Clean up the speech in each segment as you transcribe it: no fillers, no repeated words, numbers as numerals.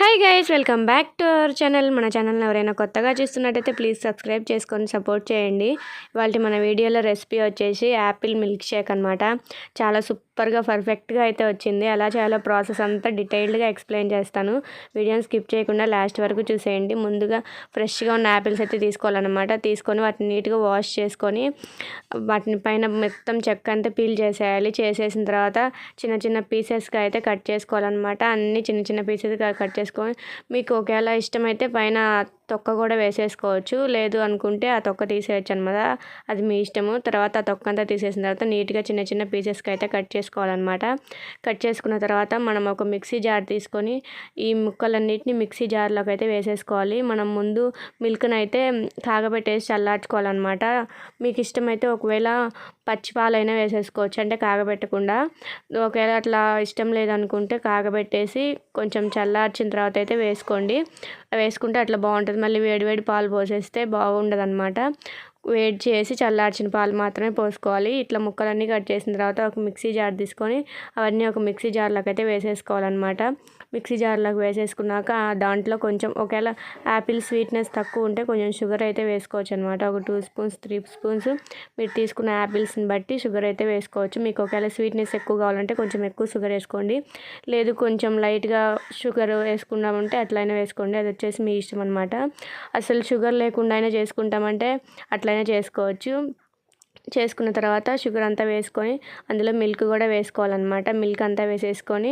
Hi guys, welcome back to our channel. మన ఛానల్ని ఎవరైనా కొత్తగా చూస్తున్నట్టయితే ప్లీజ్ సబ్స్క్రైబ్ చేసుకొని సపోర్ట్ చేయండి. ఇవాళ మన వీడియోలో రెసిపీ వచ్చేసి యాపిల్ మిల్క్ షేక్ అనమాట. చాలా సూపర్గా పర్ఫెక్ట్గా అయితే వచ్చింది. అలా చాలా ప్రాసెస్ అంతా డీటెయిల్డ్గా ఎక్స్ప్లెయిన్ చేస్తాను. వీడియోని స్కిప్ చేయకుండా లాస్ట్ వరకు చూసేయండి. ముందుగా ఫ్రెష్గా ఉన్న యాపిల్స్ అయితే తీసుకోవాలన్నమాట. తీసుకొని వాటిని నీట్గా వాష్ చేసుకొని వాటిని పైన మొత్తం చెక్క అంతా పీల్ చేసేయాలి. చేసేసిన తర్వాత చిన్న చిన్న పీసెస్గా అయితే కట్ చేసుకోవాలన్నమాట. అన్నీ చిన్న చిన్న పీసెస్గా కట్ చేసుకొని మీకు ఒకవేళ ఇష్టమైతే పైన తొక్క కూడా వేసేసుకోవచ్చు. లేదు అనుకుంటే ఆ తొక్క తీసేయచ్చు అనమాట. అది మీ ఇష్టము. తర్వాత ఆ తొక్క అంతా తీసేసిన తర్వాత నీట్గా చిన్న చిన్న పీసెస్కి అయితే కట్ చేసుకోవాలన్నమాట. కట్ చేసుకున్న తర్వాత మనం ఒక మిక్సీ జార్ తీసుకొని ఈ ముక్కలన్నిటిని మిక్సీ జార్లోకి అయితే వేసేసుకోవాలి. మనం ముందు మిల్క్ని అయితే కాగబెట్టేసి చల్లార్చుకోవాలన్నమాట. మీకు ఇష్టమైతే ఒకవేళ పచ్చిపాలైనా వేసేసుకోవచ్చు, అంటే కాగబెట్టకుండా. ఒకవేళ అట్లా ఇష్టం లేదనుకుంటే కాగబెట్టేసి కొంచెం చల్లార్చిన తర్వాత అయితే వేసుకుంటే అట్లా బాగుంటుంది. మళ్ళీ వేడి పాలు పోసేస్తే బాగుండదు అనమాట. వేడి చేసి చల్లార్చిన పాలు మాత్రమే పోసుకోవాలి. ఇట్లా ముక్కలన్నీ కట్ చేసిన తర్వాత ఒక మిక్సీ జార్ తీసుకొని అవన్నీ ఒక మిక్సీ జార్లోకి అయితే వేసేసుకోవాలన్నమాట. మిక్సీ జార్లోకి వేసేసుకున్నాక దాంట్లో కొంచెం ఒకవేళ యాపిల్ స్వీట్నెస్ తక్కువ ఉంటే కొంచెం షుగర్ అయితే వేసుకోవచ్చు అనమాట. ఒక 2 స్పూన్స్ 3 స్పూన్స్ మీరు తీసుకున్న యాపిల్స్ని బట్టి షుగర్ అయితే వేసుకోవచ్చు. మీకు ఒకవేళ స్వీట్నెస్ ఎక్కువ కావాలంటే కొంచెం ఎక్కువ షుగర్ వేసుకోండి. లేదు కొంచెం లైట్గా షుగర్ వేసుకున్నామంటే అట్లయినా వేసుకోండి. అది వచ్చేసి మీ ఇష్టం అనమాట. అసలు షుగర్ లేకుండా అయినా చేసుకుంటామంటే అట్లయినా చేసుకోవచ్చు. చేసుకున్న తర్వాత షుగర్ అంతా వేసుకొని అందులో మిల్క్ కూడా వేసుకోవాలన్నమాట. మిల్క్ అంతా వేసేసుకొని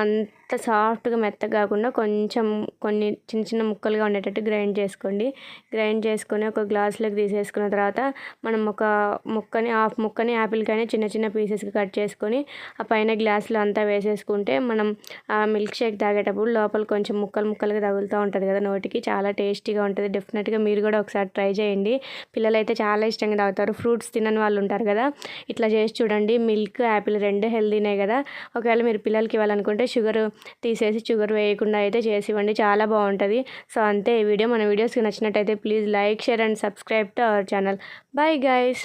అంత సాఫ్ట్గా మెత్తగా కాకుండా కొంచెం కొన్ని చిన్న చిన్న ముక్కలుగా ఉండేటట్టు గ్రైండ్ చేసుకోండి. గ్రైండ్ చేసుకొని ఒక గ్లాస్లోకి తీసేసుకున్న తర్వాత మనం ఒక హాఫ్ ముక్కని యాపిల్కైనా చిన్న చిన్న పీసెస్కి కట్ చేసుకొని ఆ పైన గ్లాస్లో అంతా వేసేసుకుంటే మనం ఆ మిల్క్ షేక్ తాగేటప్పుడు లోపల కొంచెం ముక్కలుగా తగులుతూ ఉంటుంది కదా నోటికి. చాలా టేస్టీగా ఉంటుంది. డెఫినెట్గా మీరు కూడా ఒకసారి ట్రై చేయండి. పిల్లలైతే చాలా ఇష్టంగా తాగుతారు. ఫ్రూట్స్ తినని వాళ్ళు ఉంటారు కదా, ఇట్లా చేసి చూడండి. మిల్క్ యాపిల్ రెండు హెల్దీనే కదా. ఒకవేళ మీరు పిల్లలకి ఇవ్వాలనుకుంటే షుగర్ తీసేసి షుగర్ వేయకుండా అయితే చేసి ఇవ్వండి, చాలా బాగుంటుంది. సో అంతే ఈ వీడియో. మన వీడియోస్కి నచ్చినట్టయితే please like, share and subscribe to our channel. Bye guys.